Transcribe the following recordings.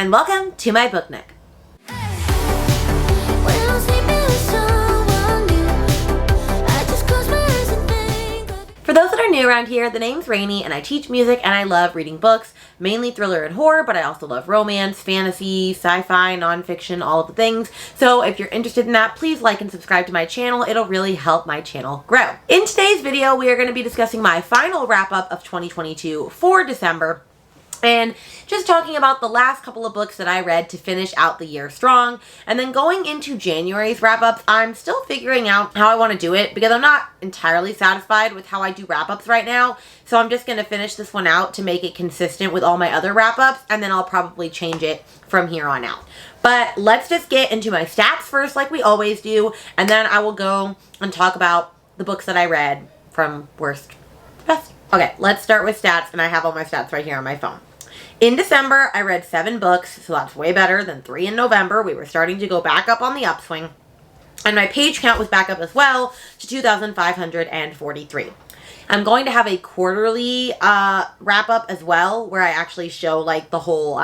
and welcome to my book nook. For those that are new around here, the name's Rainy and I teach music and I love reading books, mainly thriller and horror, but I also love romance, fantasy, sci-fi, nonfiction, all of the things. So if you're interested in that, please like and subscribe to my channel. It'll really help my channel grow. In today's video, we are going to be discussing my final wrap-up of 2022 for December. And just talking about the last couple of books that I read to finish out the year strong. And then going into January's wrap-ups, I'm still figuring out how I want to do it because I'm not entirely satisfied with how I do wrap-ups right now. So I'm just going to finish this one out to make it consistent with all my other wrap-ups, and then I'll probably change it from here on out. But let's just get into my stats first like we always do, and then I will go and talk about the books that I read from worst to best. Okay, let's start with stats, and I have all my stats right here on my phone. In December, I read 7 books, so that's way better than 3 in November. We were starting to go back up on the upswing. And my page count was back up as well to 2,543. I'm going to have a quarterly wrap-up as well, where I actually show like the whole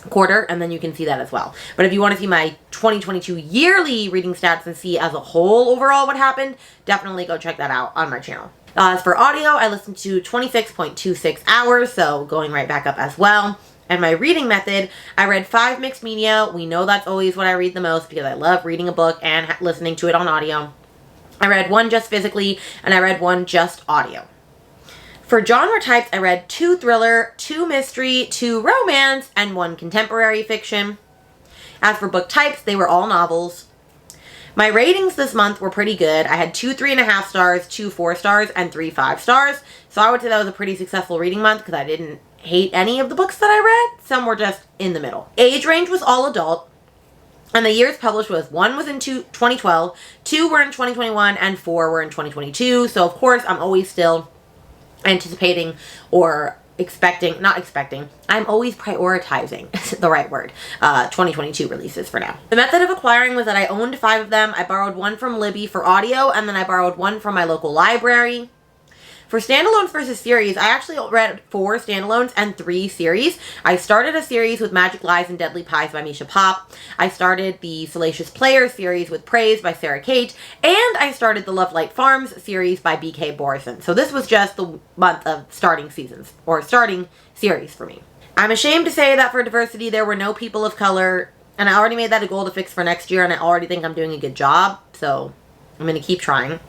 quarter, and then you can see that as well. But if you want to see my 2022 yearly reading stats and see as a whole overall what happened, definitely go check that out on my channel. As for audio, I listened to 26.26 hours, so going right back up as well. And my reading method, I read 5 mixed media. We know that's always what I read the most because I love reading a book and listening to it on audio. I read 1 just physically, and I read 1 just audio. For genre types, I read 2 thriller, 2 mystery, 2 romance, and 1 contemporary fiction. As for book types, they were all novels. My ratings this month were pretty good. I had 2 3.5 stars, 2 4 stars, and 3 5 stars. So I would say that was a pretty successful reading month because I didn't hate any of the books that I read. Some were just in the middle. Age range was all adult. And the years published was 1 was in 2012, 2 were in 2021, and 4 were in 2022. So of course I'm always still anticipating or I'm always prioritizing, the right word, 2022 releases for now. The method of acquiring was that I owned 5 of them. I borrowed 1 from Libby for audio, and then I borrowed 1 from my local library. For standalones versus series, I actually read 4 standalones and 3 series. I started a series with Magic Lies and Deadly Pies by Misha Pop. I started the Salacious Player series with Praise by Sarah Kate. And I started the Love Light Farms series by B.K. Borison. So this was just the month of starting seasons, or starting series for me. I'm ashamed to say that for diversity, there were no people of color. And I already made that a goal to fix for next year, and I already think I'm doing a good job. So I'm going to keep trying.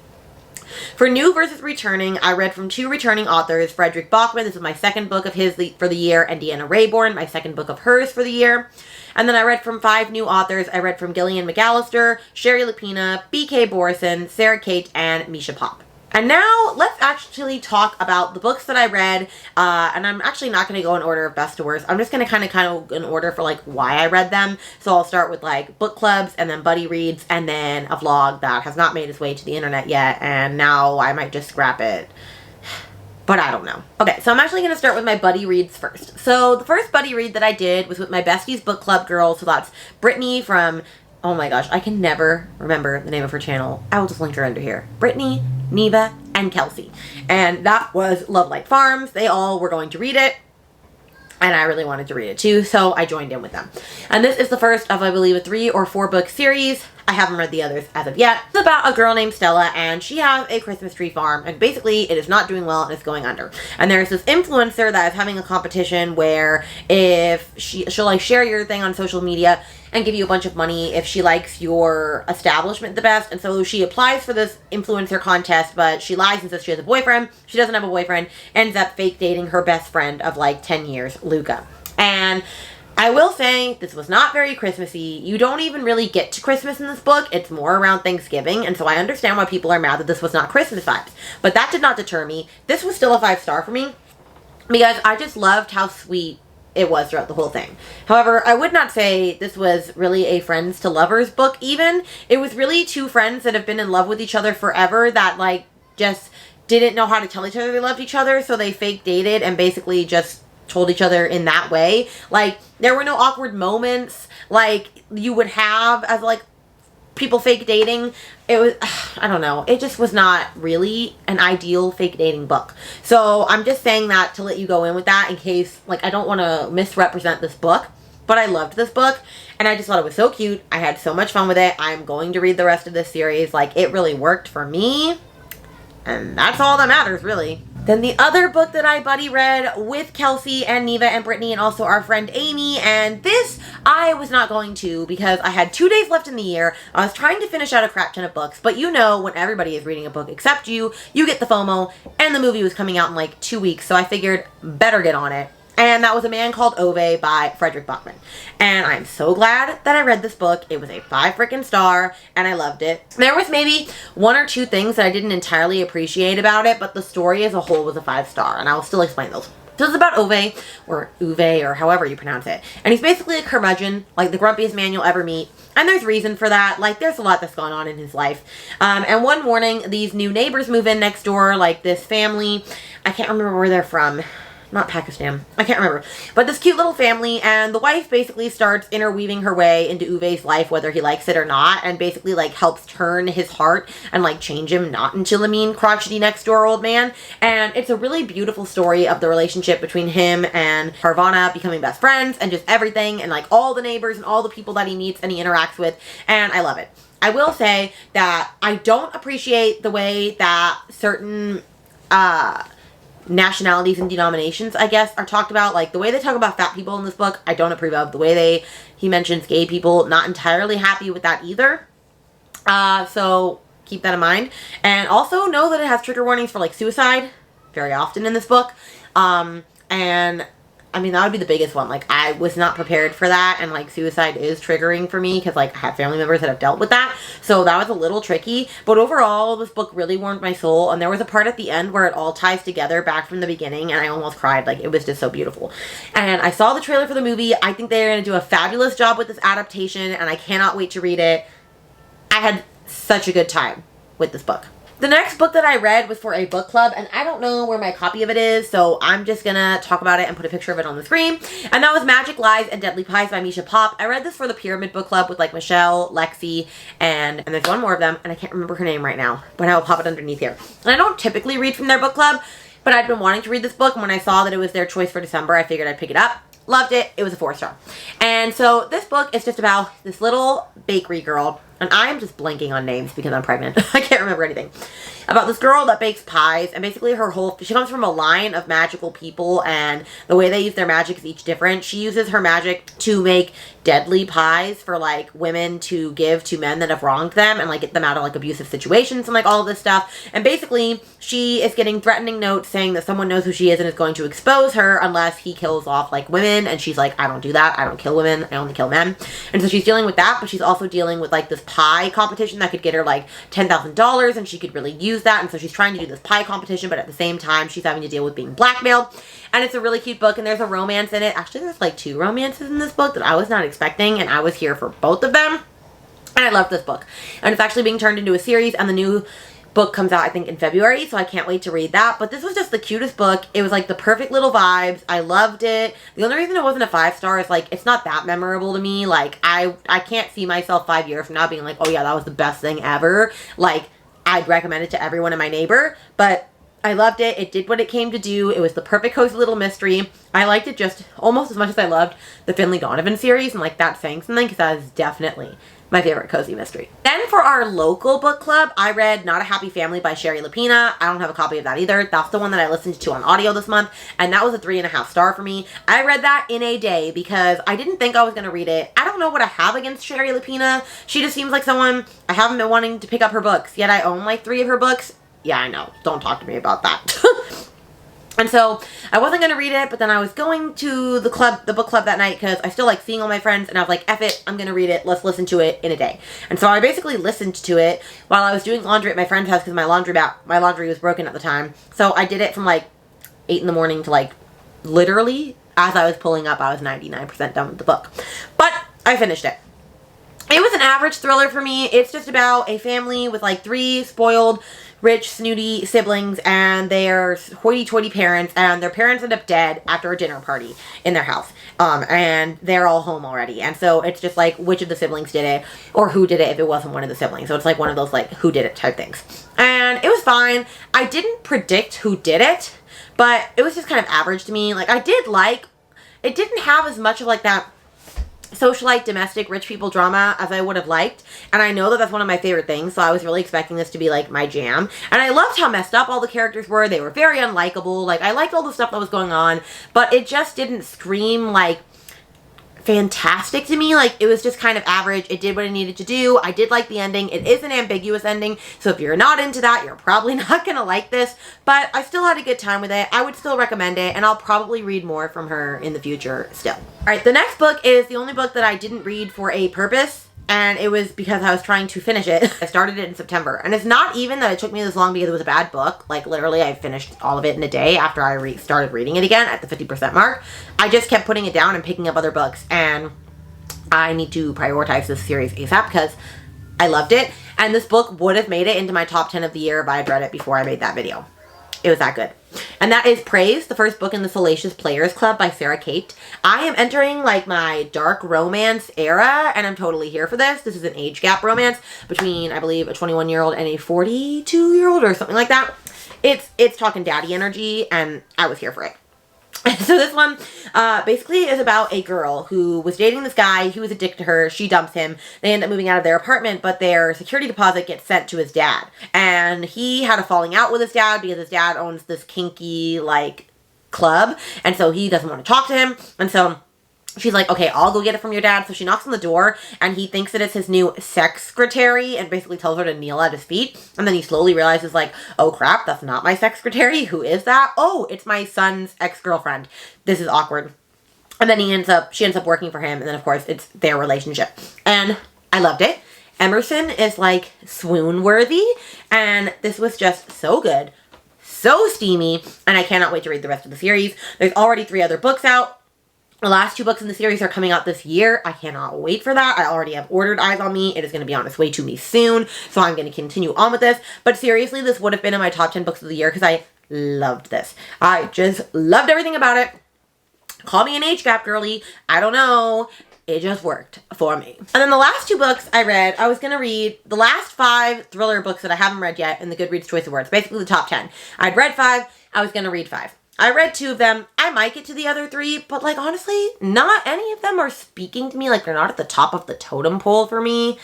For new versus returning, I read from 2 returning authors, Frederick Bachman, this is my 2nd book of his for the year, and Deanna Raybourn, my 2nd book of hers for the year. And then I read from 5 new authors. I read from Gillian McAllister, Sherry Lupina, B.K. Borison, Sarah Kate, and Misha Pop. And now let's actually talk about the books that I read, and I'm actually not going to go in order of best to worst. I'm just going to kind of in order for like why I read them. So I'll start with like book clubs, and then buddy reads, and then a vlog that has not made its way to the internet yet, and now I might just scrap it. But I don't know. Okay, so I'm actually going to start with my buddy reads first. So the first buddy read that I did was with my besties book club girls. So that's Brittany from, oh my gosh, I can never remember the name of her channel. I will just link her under here. Brittany, Neva, and Kelsey. And that was Love Light Farms. They all were going to read it. And I really wanted to read it too, so I joined in with them. And this is the first of, I believe, a 3 or 4 book series. I haven't read the others as of yet. It's about a girl named Stella, and she has a Christmas tree farm, and basically it is not doing well and it's going under. And there's this influencer that is having a competition where if she'll like share your thing on social media and give you a bunch of money if she likes your establishment the best. And so she applies for this influencer contest, but she lies and says she has a boyfriend. She doesn't have a boyfriend, ends up fake dating her best friend of like 10 years, Luca. And I will say, this was not very Christmassy. You don't even really get to Christmas in this book. It's more around Thanksgiving, and so I understand why people are mad that this was not Christmas vibes. But that did not deter me. This was still a 5-star for me, because I just loved how sweet it was throughout the whole thing. However, I would not say this was really a friends to lovers book even. It was really 2 friends that have been in love with each other forever that like just didn't know how to tell each other they loved each other, so they fake dated and basically just told each other in that way. Like, there were no awkward moments like you would have as like people fake dating. It was, I don't know, it just was not really an ideal fake dating book. So I'm just saying that to let you go in with that in case, like, I don't want to misrepresent this book. but I loved this book, and I just thought it was so cute. I had so much fun with it. I'm going to read the rest of this series. Like, it really worked for me, and that's all that matters, really. Then the other book that I buddy read with Kelsey and Neva and Brittany and also our friend Amy, and this I was not going to because I had 2 days left in the year. I was trying to finish out a crap ton of books, but you know when everybody is reading a book except you get the FOMO, and the movie was coming out in like 2 weeks, so I figured better get on it. And that was A Man Called Ove by Frederick Bachman. And I'm so glad that I read this book. It was a 5 freaking star, and I loved it. There was maybe 1 or 2 things that I didn't entirely appreciate about it, but the story as a whole was a 5 star, and I will still explain those. So it's about Ove, or Uwe, or however you pronounce it. And he's basically a curmudgeon, like the grumpiest man you'll ever meet. And there's reason for that. Like, there's a lot that's gone on in his life. And one morning, these new neighbors move in next door, like this family. I can't remember where they're from. Not Pakistan. I can't remember. But this cute little family, and the wife basically starts interweaving her way into Uwe's life, whether he likes it or not, and basically, like, helps turn his heart and, like, change him not into a mean, crotchety next-door old man. And it's a really beautiful story of the relationship between him and Harvana becoming best friends, and just everything, and, like, all the neighbors and all the people that he meets and he interacts with, and I love it. I will say that I don't appreciate the way that certain, nationalities and denominations, I guess, are talked about. Like, the way they talk about fat people in this book, I don't approve of. The way he mentions gay people, not entirely happy with that either. So keep that in mind. And also know that it has trigger warnings for, like, suicide very often in this book. And I mean, that would be the biggest one. Like, I was not prepared for that, and, like, suicide is triggering for me because, like, I have family members that have dealt with that, so that was a little tricky, but overall, this book really warmed my soul, and there was a part at the end where it all ties together back from the beginning, and I almost cried. Like, it was just so beautiful. And I saw the trailer for the movie. I think they're going to do a fabulous job with this adaptation, and I cannot wait to read it. I had such a good time with this book. The next book that I read was for a book club, and I don't know where my copy of it is, so I'm just gonna talk about it and put a picture of it on the screen. And that was Magic, Lies, and Deadly Pies by Misha Pop. I read this for the Pyramid Book Club with, like, Michelle, Lexi, and there's one more of them, and I can't remember her name right now, but I will pop it underneath here. And I don't typically read from their book club, but I'd been wanting to read this book, and when I saw that it was their choice for December, I figured I'd pick it up. Loved it. It was a 4 star. And so this book is just about this little bakery girl, and I'm just blanking on names because I'm pregnant. I can't remember anything. About this girl that bakes pies, and basically she comes from a line of magical people, and the way they use their magic is each different. She uses her magic to make deadly pies for, like, women to give to men that have wronged them and, like, get them out of, like, abusive situations and, like, all of this stuff. And basically, she is getting threatening notes saying that someone knows who she is and is going to expose her unless he kills off, like, women. And she's like, I don't do that. I don't kill women. I only kill men. And so she's dealing with that, but she's also dealing with, like, this pie competition that could get her, like, $10,000, and she could really use that. And so she's trying to do this pie competition, but at the same time, she's having to deal with being blackmailed. And it's a really cute book, and there's a romance in it. Actually, there's, like, 2 romances in this book that I was not expecting, and I was here for both of them. And I loved this book. And it's actually being turned into a series, and the new book comes out, I think, in February, so I can't wait to read that. But this was just the cutest book. It was, like, the perfect little vibes. I loved it. The only reason it wasn't a 5 star is, like, it's not that memorable to me. Like, I can't see myself 5 years from now being like, oh yeah, that was the best thing ever. Like, I'd recommend it to everyone in my neighbor, but I loved it. It did what it came to do. It was the perfect cozy little mystery. I liked it just almost as much as I loved the Finley Donovan series, and, like, that's saying something because that is definitely my favorite cozy mystery. Then for our local book club, I read Not a Happy Family by Sherry Lapina. I don't have a copy of that either. That's the one that I listened to on audio this month, and that was a 3.5 star for me. I read that in a day because I didn't think I was going to read it. I don't know what I have against Sherry Lapina. She just seems like someone I haven't been wanting to pick up her books, yet I own, like, 3 of her books. Yeah, I know. Don't talk to me about that. And so I wasn't going to read it, but then I was going to the book club that night because I still like seeing all my friends, and I was like, F it, I'm going to read it. Let's listen to it in a day. And so I basically listened to it while I was doing laundry at my friend's house because my laundry was broken at the time. So I did it from, like, 8 in the morning to, like, literally as I was pulling up, I was 99% done with the book. But I finished it. It was an average thriller for me. It's just about a family with, like, 3 spoiled, rich, snooty siblings, and their hoity-toity parents, and their parents end up dead after a dinner party in their house. And they're all home already. And so it's just like, which of the siblings did it, or who did it if it wasn't one of the siblings. So it's like one of those, like, who did it type things. And it was fine. I didn't predict who did it, but it was just kind of average to me. Like, it didn't have as much of, like, that socialite, domestic, rich people drama as I would have liked. And I know that that's one of my favorite things, so I was really expecting this to be like my jam. And I loved how messed up all the characters were. They were very unlikable. Like, I liked all the stuff that was going on, but it just didn't scream like fantastic to me. Like, it was just kind of average. It did what it needed to do. I did like the ending. It is an ambiguous ending, so if you're not into that, you're probably not gonna like this, but I still had a good time with it. I would still recommend it, and I'll probably read more from her in the future still. All right, the next book is the only book that I didn't read for a purpose, and it was because I was trying to finish it. I started it in September, and it's not even that it took me this long because it was a bad book. Like, literally, I finished all of it in a day after I started reading it again at the 50% mark. I just kept putting it down and picking up other books, and I need to prioritize this series ASAP because I loved it, and this book would have made it into my top 10 of the year if I had read it before I made that video. It was that good. And that is Praise, the first book in the Salacious Players Club by Sarah Kate. I am entering like my dark romance era, and I'm totally here for this. This is an age gap romance between, I believe, a 21-year-old and a 42-year-old or something like that. It's talking daddy energy, and I was here for it. So this one basically is about a girl who was dating this guy. He was addicted to her. She dumps him. They end up moving out of their apartment, but their security deposit gets sent to his dad. And he had a falling out with his dad because his dad owns this kinky, like, club. And so he doesn't want to talk to him. And so she's like, okay, I'll go get it from your dad. So she knocks on the door, and he thinks that it's his new secretary and basically tells her to kneel at his feet. And then he slowly realizes, like, oh crap, that's not my secretary. Who is that? Oh, it's my son's ex-girlfriend. This is awkward. And then she ends up working for him. And then, of course, it's their relationship. And I loved it. Emerson is, like, swoon-worthy. And this was just so good, so steamy. And I cannot wait to read the rest of the series. There's already 3 other books out. The last 2 books in the series are coming out this year. I cannot wait for that. I already have ordered Eyes on Me. It is going to be on its way to me soon. So I'm going to continue on with this. But seriously, this would have been in my top 10 books of the year because I loved this. I just loved everything about it. Call me an age gap girly. I don't know. It just worked for me. And then the last 2 books I read, I was going to read the last 5 thriller books that I haven't read yet in the Goodreads Choice Awards. Basically the top 10. I'd read 5. I was going to read 5. I read 2 of them. I might get to the other 3, but like honestly, not any of them are speaking to me. Like they're not at the top of the totem pole for me.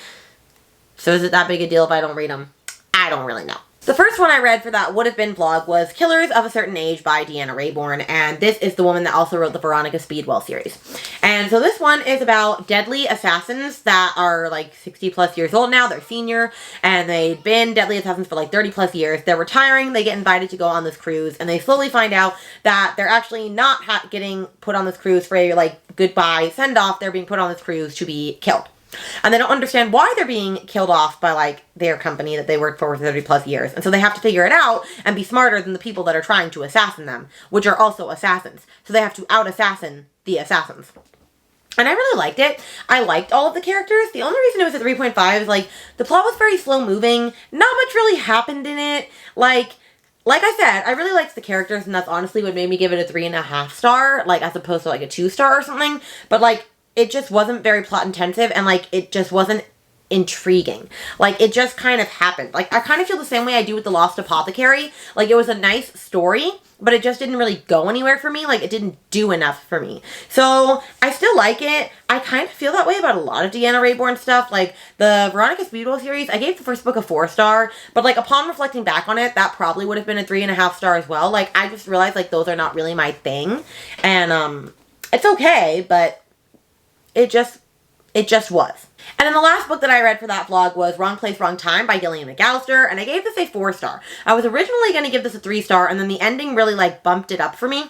So is it that big a deal if I don't read them? I don't really know. The first one I read for that would have been vlog was Killers of a Certain Age by Deanna Raybourn, and this is the woman that also wrote the Veronica Speedwell series. And so this one is about deadly assassins that are like 60 plus years old now. They're senior, and they've been deadly assassins for like 30 plus years. They're retiring, they get invited to go on this cruise, and they slowly find out that they're actually not getting put on this cruise for a like goodbye send-off. They're being put on this cruise to be killed. And they don't understand why they're being killed off by, like, their company that they worked for 30 plus years. And so they have to figure it out and be smarter than the people that are trying to assassin them, which are also assassins. So they have to out-assassin the assassins. And I really liked it. I liked all of the characters. The only reason it was a 3.5 is, like, the plot was very slow-moving. Not much really happened in it. Like I said, I really liked the characters, and that's honestly what made me give it a 3.5 star, like, as opposed to, like, a 2 star or something. But, like, it just wasn't very plot intensive, and like it just wasn't intriguing. Like it just kind of happened. Like I kind of feel the same way I do with The Lost Apothecary. Like it was a nice story, but it just didn't really go anywhere for me. Like it didn't do enough for me. So I still like it. I kind of feel that way about a lot of Deanna Raybourn stuff. Like the Veronica Speedwell series, I gave the first book a 4 star, but like upon reflecting back on it, that probably would have been a 3.5 star as well. Like I just realized like those are not really my thing, and it's okay, but it just was. And then the last book that I read for that vlog was Wrong Place, Wrong Time by Gillian McAllister, and I gave this a 4 star. I was originally going to give this a 3 star, and then the ending really like bumped it up for me.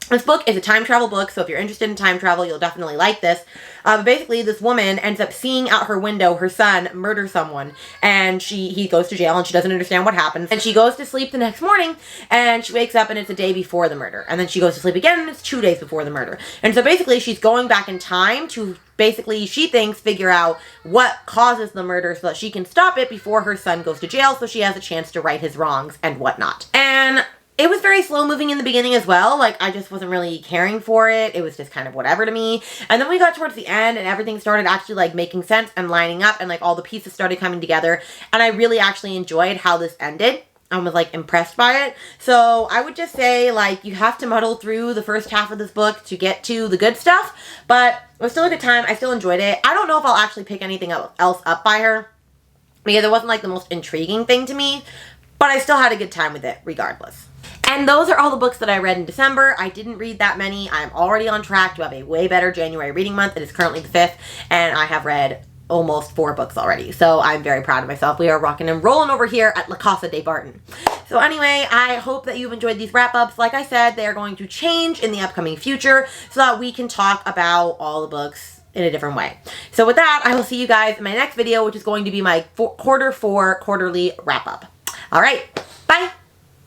This book is a time travel book, so if you're interested in time travel, you'll definitely like this. But basically, this woman ends up seeing out her window her son murder someone, and he goes to jail, and she doesn't understand what happens. And she goes to sleep the next morning, and she wakes up, and it's a day before the murder. And then she goes to sleep again, and it's 2 days before the murder. And so basically, she's going back in time to basically, she thinks, figure out what causes the murder so that she can stop it before her son goes to jail, so she has a chance to right his wrongs and whatnot. And it was very slow moving in the beginning as well. Like, I just wasn't really caring for it. It was just kind of whatever to me. And then we got towards the end and everything started actually, like, making sense and lining up and, like, all the pieces started coming together. And I really actually enjoyed how this ended. I was like impressed by it. So I would just say like you have to muddle through the first half of this book to get to the good stuff, but it was still a good time. I still enjoyed it. I don't know if I'll actually pick anything else up by her because it wasn't like the most intriguing thing to me, but I still had a good time with it regardless. And those are all the books that I read in December. I didn't read that many. I'm already on track to have a way better January reading month. It is currently the 5th, and I have read almost 4 books already. So I'm very proud of myself. We are rocking and rolling over here at La Casa de Barton. So anyway, I hope that you've enjoyed these wrap-ups. Like I said, they are going to change in the upcoming future so that we can talk about all the books in a different way. So with that, I will see you guys in my next video, which is going to be my quarter 4 quarterly wrap-up. All right, bye.